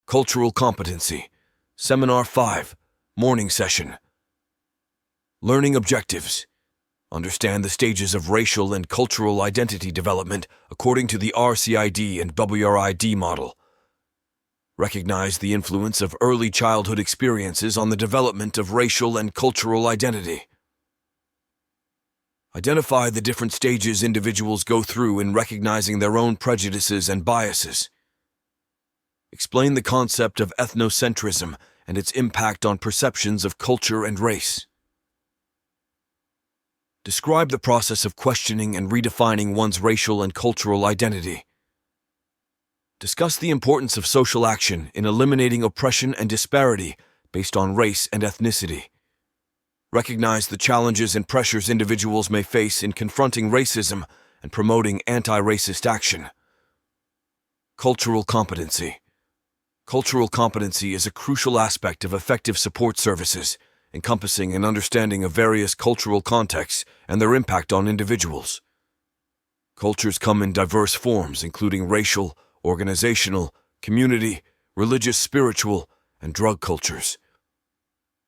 Cultural Competency, Seminar 5, Morning Session. Learning Objectives. Understand the stages of racial and cultural identity development according to the RCID and WRID model. Recognize the influence of early childhood experiences on the development of racial and cultural identity. Identify the different stages individuals go through in recognizing their own prejudices and biases. Explain the concept of ethnocentrism and its impact on perceptions of culture and race. Describe the process of questioning and redefining one's racial and cultural identity. Discuss the importance of social action in eliminating oppression and disparity based on race and ethnicity. Recognize the challenges and pressures individuals may face in confronting racism and promoting anti-racist action. Cultural Competency. Cultural competency is a crucial aspect of effective support services, encompassing an understanding of various cultural contexts and their impact on individuals. Cultures come in diverse forms, including racial, organizational, community, religious, spiritual, and drug cultures.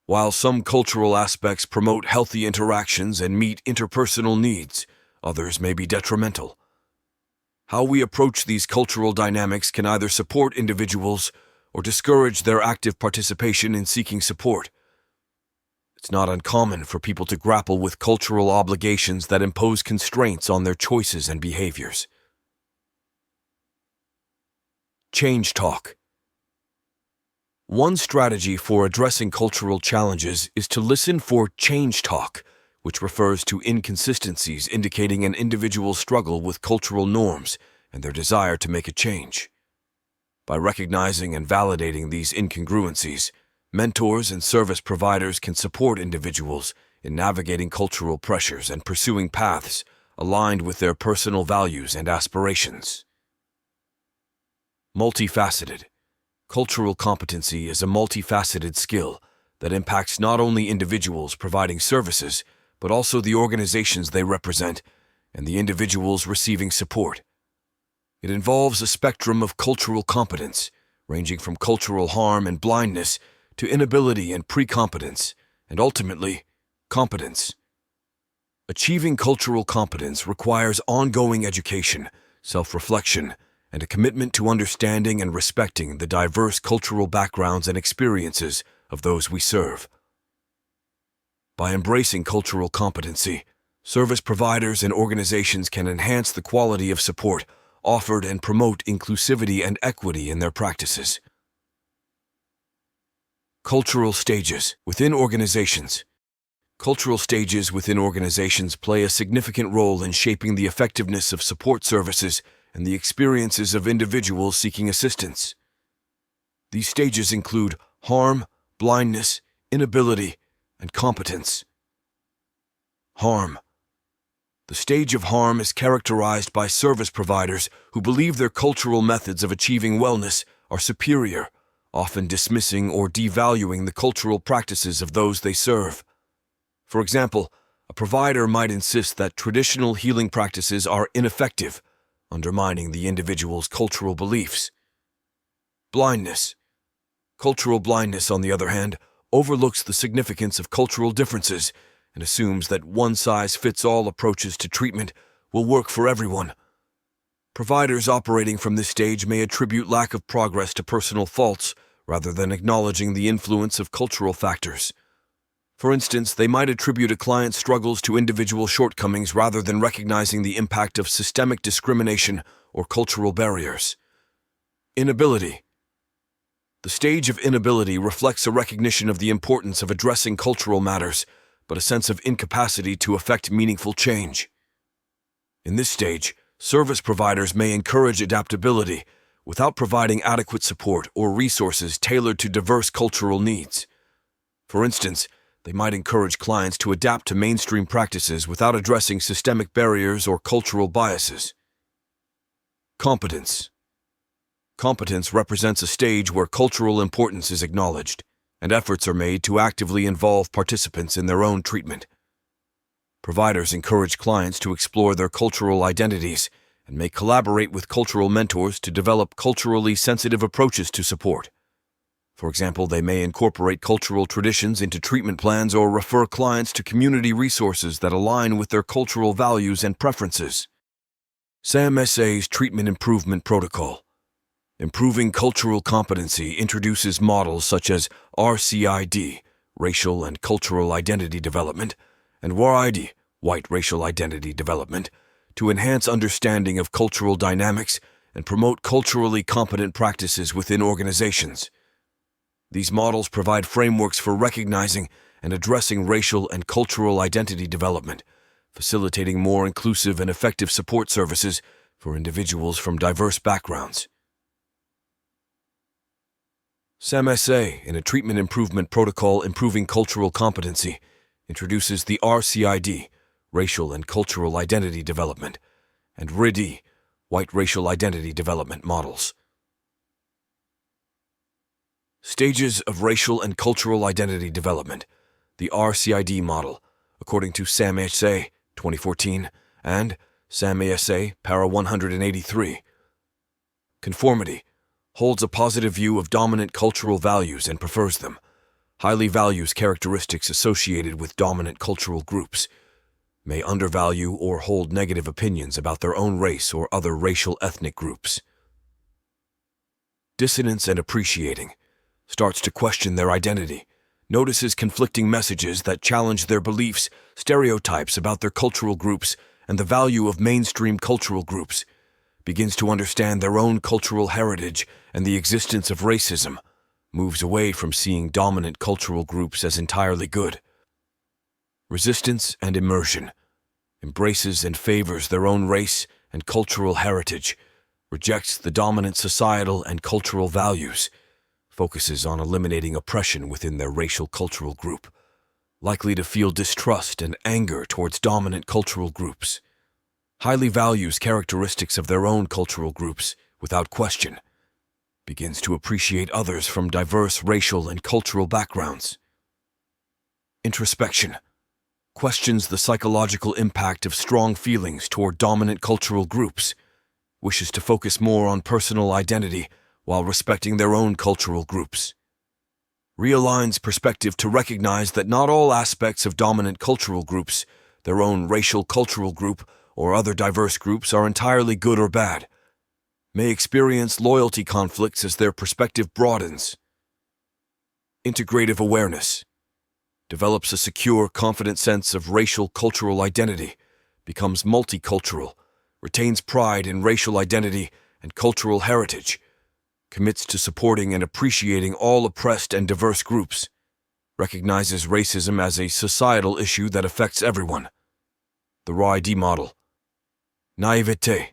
While some cultural aspects promote healthy interactions and meet interpersonal needs, others may be detrimental. How we approach these cultural dynamics can either support individuals or discourage their active participation in seeking support. It's not uncommon for people to grapple with cultural obligations that impose constraints on their choices and behaviors. Change talk. One strategy for addressing cultural challenges is to listen for change talk, which refers to inconsistencies indicating an individual's struggle with cultural norms and their desire to make a change. By recognizing and validating these incongruencies, mentors and service providers can support individuals in navigating cultural pressures and pursuing paths aligned with their personal values and aspirations. Multifaceted. Cultural competency is a multifaceted skill that impacts not only individuals providing services, but also the organizations they represent and the individuals receiving support. It involves a spectrum of cultural competence, ranging from cultural harm and blindness to inability and precompetence, and ultimately, competence. Achieving cultural competence requires ongoing education, self-reflection, and a commitment to understanding and respecting the diverse cultural backgrounds and experiences of those we serve. By embracing cultural competency, service providers and organizations can enhance the quality of support offered and promote inclusivity and equity in their practices. Cultural stages within organizations. Cultural stages within organizations play a significant role in shaping the effectiveness of support services and the experiences of individuals seeking assistance. These stages include harm, blindness, inability, and competence. Harm. The stage of harm is characterized by service providers who believe their cultural methods of achieving wellness are superior, often dismissing or devaluing the cultural practices of those they serve. For example, a provider might insist that traditional healing practices are ineffective, undermining the individual's cultural beliefs. Blindness. Cultural blindness, on the other hand, overlooks the significance of cultural differences and assumes that one-size-fits-all approaches to treatment will work for everyone. Providers operating from this stage may attribute lack of progress to personal faults rather than acknowledging the influence of cultural factors. For instance, they might attribute a client's struggles to individual shortcomings rather than recognizing the impact of systemic discrimination or cultural barriers. Inability. The stage of inability reflects a recognition of the importance of addressing cultural matters, but a sense of incapacity to effect meaningful change. In this stage, service providers may encourage adaptability without providing adequate support or resources tailored to diverse cultural needs. For instance, they might encourage clients to adapt to mainstream practices without addressing systemic barriers or cultural biases. Competence. Competence represents a stage where cultural importance is acknowledged, and efforts are made to actively involve participants in their own treatment. Providers encourage clients to explore their cultural identities and may collaborate with cultural mentors to develop culturally sensitive approaches to support. For example, they may incorporate cultural traditions into treatment plans or refer clients to community resources that align with their cultural values and preferences. SAMSA's Treatment Improvement Protocol. Improving Cultural Competency introduces models such as RCID, Racial and Cultural Identity Development, and WRID, White Racial Identity Development, to enhance understanding of cultural dynamics and promote culturally competent practices within organizations. These models provide frameworks for recognizing and addressing racial and cultural identity development, facilitating more inclusive and effective support services for individuals from diverse backgrounds. SAMSA, in a treatment improvement protocol improving cultural competency, introduces the RCID, Racial and Cultural Identity Development, and RID, White Racial Identity Development models. Stages of Racial and Cultural Identity Development, the RCID model, according to SAMSA 2014 and SAMSA Para 183. Conformity, holds a positive view of dominant cultural values and prefers them, highly values characteristics associated with dominant cultural groups, may undervalue or hold negative opinions about their own race or other racial ethnic groups. Dissonance and appreciating, starts to question their identity, notices conflicting messages that challenge their beliefs, stereotypes about their cultural groups, and the value of mainstream cultural groups, begins to understand their own cultural heritage and the existence of racism, moves away from seeing dominant cultural groups as entirely good. Resistance and immersion, embraces and favors their own race and cultural heritage, rejects the dominant societal and cultural values, focuses on eliminating oppression within their racial cultural group, likely to feel distrust and anger towards dominant cultural groups, highly values characteristics of their own cultural groups without question, begins to appreciate others from diverse racial and cultural backgrounds. Introspection, questions the psychological impact of strong feelings toward dominant cultural groups, wishes to focus more on personal identity while respecting their own cultural groups. Realigns perspective to recognize that not all aspects of dominant cultural groups, their own racial cultural group, or other diverse groups are entirely good or bad, may experience loyalty conflicts as their perspective broadens. Integrative awareness, develops a secure, confident sense of racial cultural identity, becomes multicultural, retains pride in racial identity and cultural heritage, commits to supporting and appreciating all oppressed and diverse groups, recognizes racism as a societal issue that affects everyone. The RID model. Naivete.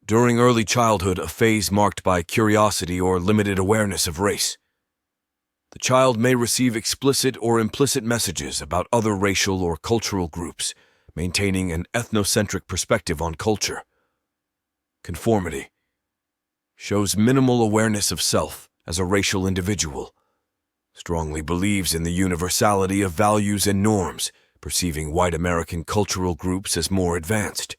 During early childhood, a phase marked by curiosity or limited awareness of race. The child may receive explicit or implicit messages about other racial or cultural groups, maintaining an ethnocentric perspective on culture. Conformity. Shows minimal awareness of self as a racial individual. Strongly believes in the universality of values and norms, perceiving white American cultural groups as more advanced.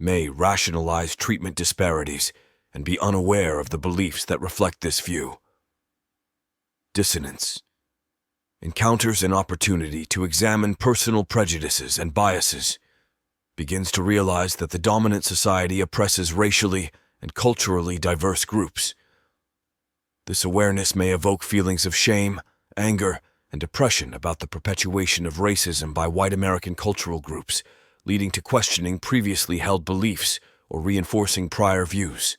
May rationalize treatment disparities and be unaware of the beliefs that reflect this view. Dissonance. Encounters an opportunity to examine personal prejudices and biases. Begins to realize that the dominant society oppresses racially and culturally diverse groups. This awareness may evoke feelings of shame, anger, and depression about the perpetuation of racism by white American cultural groups, leading to questioning previously held beliefs or reinforcing prior views.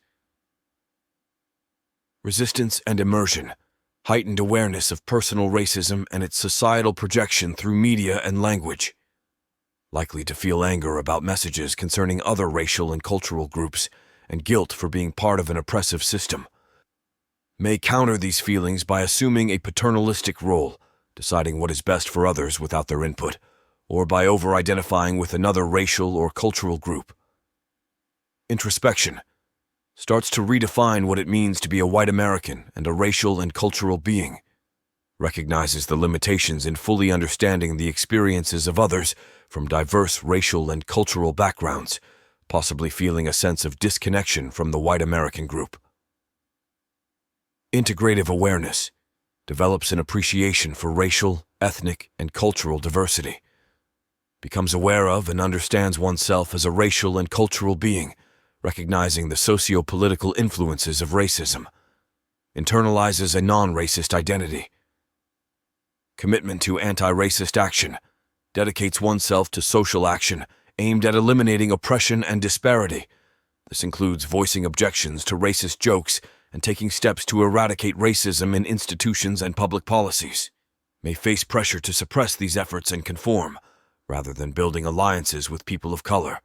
Resistance and immersion. Heightened awareness of personal racism and its societal projection through media and language. Likely to feel anger about messages concerning other racial and cultural groups and guilt for being part of an oppressive system. May counter these feelings by assuming a paternalistic role, deciding what is best for others without their input, or by over-identifying with another racial or cultural group. Introspection. Starts to redefine what it means to be a white American and a racial and cultural being. Recognizes the limitations in fully understanding the experiences of others from diverse racial and cultural backgrounds, possibly feeling a sense of disconnection from the white American group. Integrative awareness develops an appreciation for racial, ethnic, and cultural diversity, becomes aware of and understands oneself as a racial and cultural being, recognizing the socio-political influences of racism, internalizes a non-racist identity. Commitment to anti-racist action dedicates oneself to social action aimed at eliminating oppression and disparity. This includes voicing objections to racist jokes and taking steps to eradicate racism in institutions and public policies. May face pressure to suppress these efforts and conform, rather than building alliances with people of color.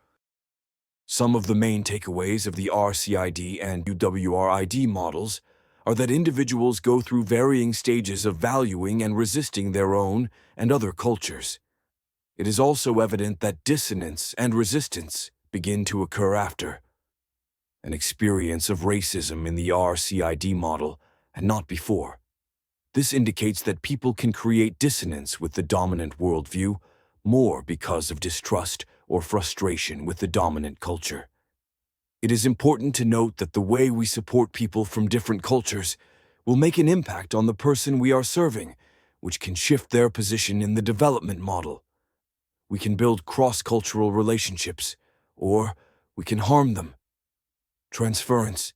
Some of the main takeaways of the RCID and UWRID models are that individuals go through varying stages of valuing and resisting their own and other cultures. It is also evident that dissonance and resistance begin to occur after an experience of racism in the RCID model and not before. This indicates that people can create dissonance with the dominant worldview more because of distrust or frustration with the dominant culture. It is important to note that the way we support people from different cultures will make an impact on the person we are serving, which can shift their position in the development model. We can build cross-cultural relationships, or we can harm them. Transference.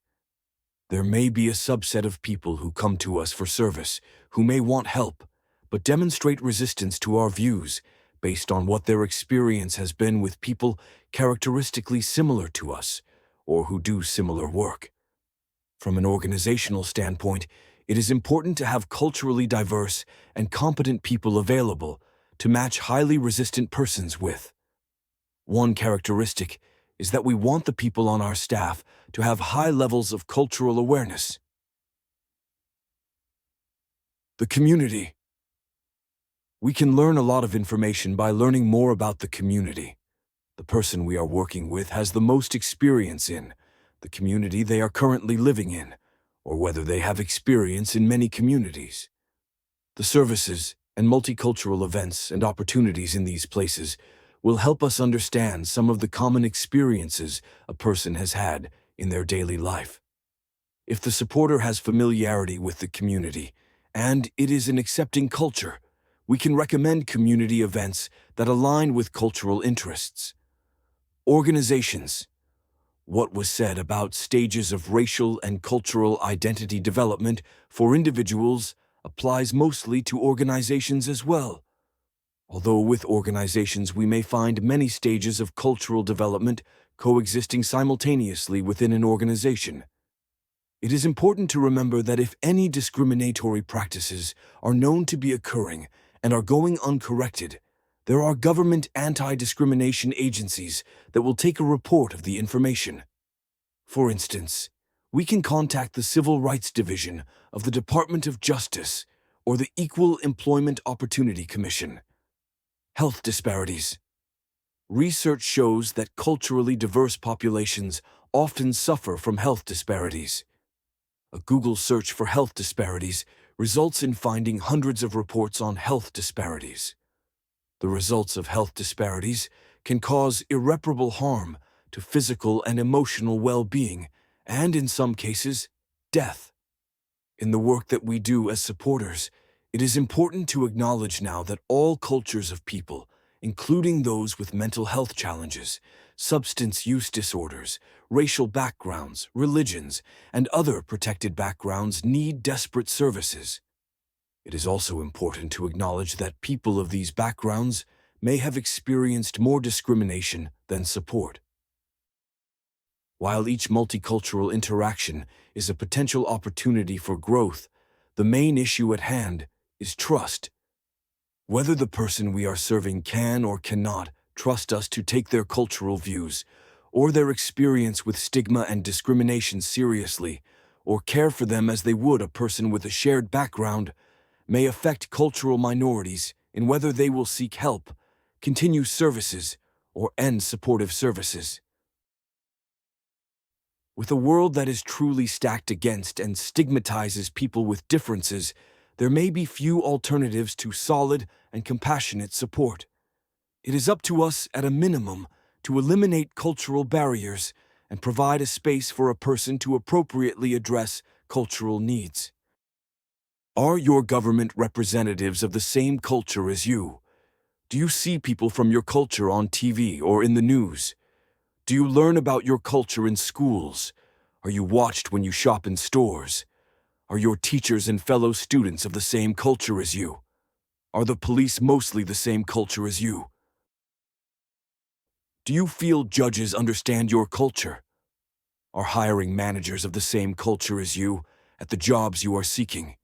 There may be a subset of people who come to us for service, who may want help, but demonstrate resistance to our views based on what their experience has been with people characteristically similar to us, or who do similar work. From an organizational standpoint, it is important to have culturally diverse and competent people available to match highly resistant persons with. One characteristic is that we want the people on our staff to have high levels of cultural awareness. The community. We can learn a lot of information by learning more about the community. The person we are working with has the most experience in the community they are currently living in, or whether they have experience in many communities. The services and multicultural events and opportunities in these places will help us understand some of the common experiences a person has had in their daily life. If the supporter has familiarity with the community, and it is an accepting culture, we can recommend community events that align with cultural interests. Organizations. What was said about stages of racial and cultural identity development for individuals applies mostly to organizations as well. Although with organizations we may find many stages of cultural development coexisting simultaneously within an organization. It is important to remember that if any discriminatory practices are known to be occurring and are going uncorrected, there are government anti-discrimination agencies that will take a report of the information. For instance, we can contact the Civil Rights Division of the Department of Justice or the Equal Employment Opportunity Commission. Health disparities. Research shows that culturally diverse populations often suffer from health disparities. A Google search for health disparities results in finding hundreds of reports on health disparities. The results of health disparities can cause irreparable harm to physical and emotional well-being, and in some cases, death. In the work that we do as supporters, it is important to acknowledge now that all cultures of people, including those with mental health challenges, substance use disorders, racial backgrounds, religions, and other protected backgrounds need desperate services. It is also important to acknowledge that people of these backgrounds may have experienced more discrimination than support. While each multicultural interaction is a potential opportunity for growth, the main issue at hand is trust. Whether the person we are serving can or cannot trust us to take their cultural views, or their experience with stigma and discrimination seriously, or care for them as they would a person with a shared background, may affect cultural minorities in whether they will seek help, continue services, or end supportive services. With a world that is truly stacked against and stigmatizes people with differences, there may be few alternatives to solid and compassionate support. It is up to us, at a minimum, to eliminate cultural barriers and provide a space for a person to appropriately address cultural needs. Are your government representatives of the same culture as you? Do you see people from your culture on TV or in the news? Do you learn about your culture in schools? Are you watched when you shop in stores? Are your teachers and fellow students of the same culture as you? Are the police mostly the same culture as you? Do you feel judges understand your culture? Are hiring managers of the same culture as you at the jobs you are seeking?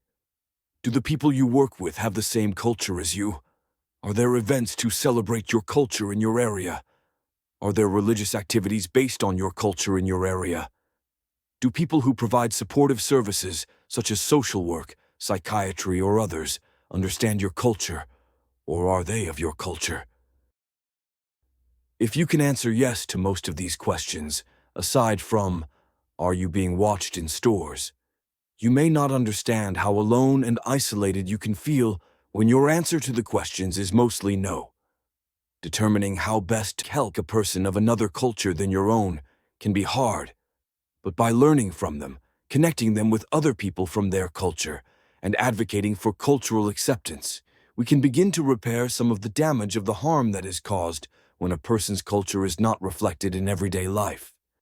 Do the people you work with have the same culture as you? Are there events to celebrate your culture in your area? Are there religious activities based on your culture in your area? Do people who provide supportive services, such as social work, psychiatry, or others, understand your culture, or are they of your culture? If you can answer yes to most of these questions, aside from, are you being watched in stores, you may not understand how alone and isolated you can feel when your answer to the questions is mostly no. Determining how best to help a person of another culture than your own can be hard, but by learning from them, connecting them with other people from their culture, and advocating for cultural acceptance, we can begin to repair some of the damage of the harm that is caused when a person's culture is not reflected in everyday life.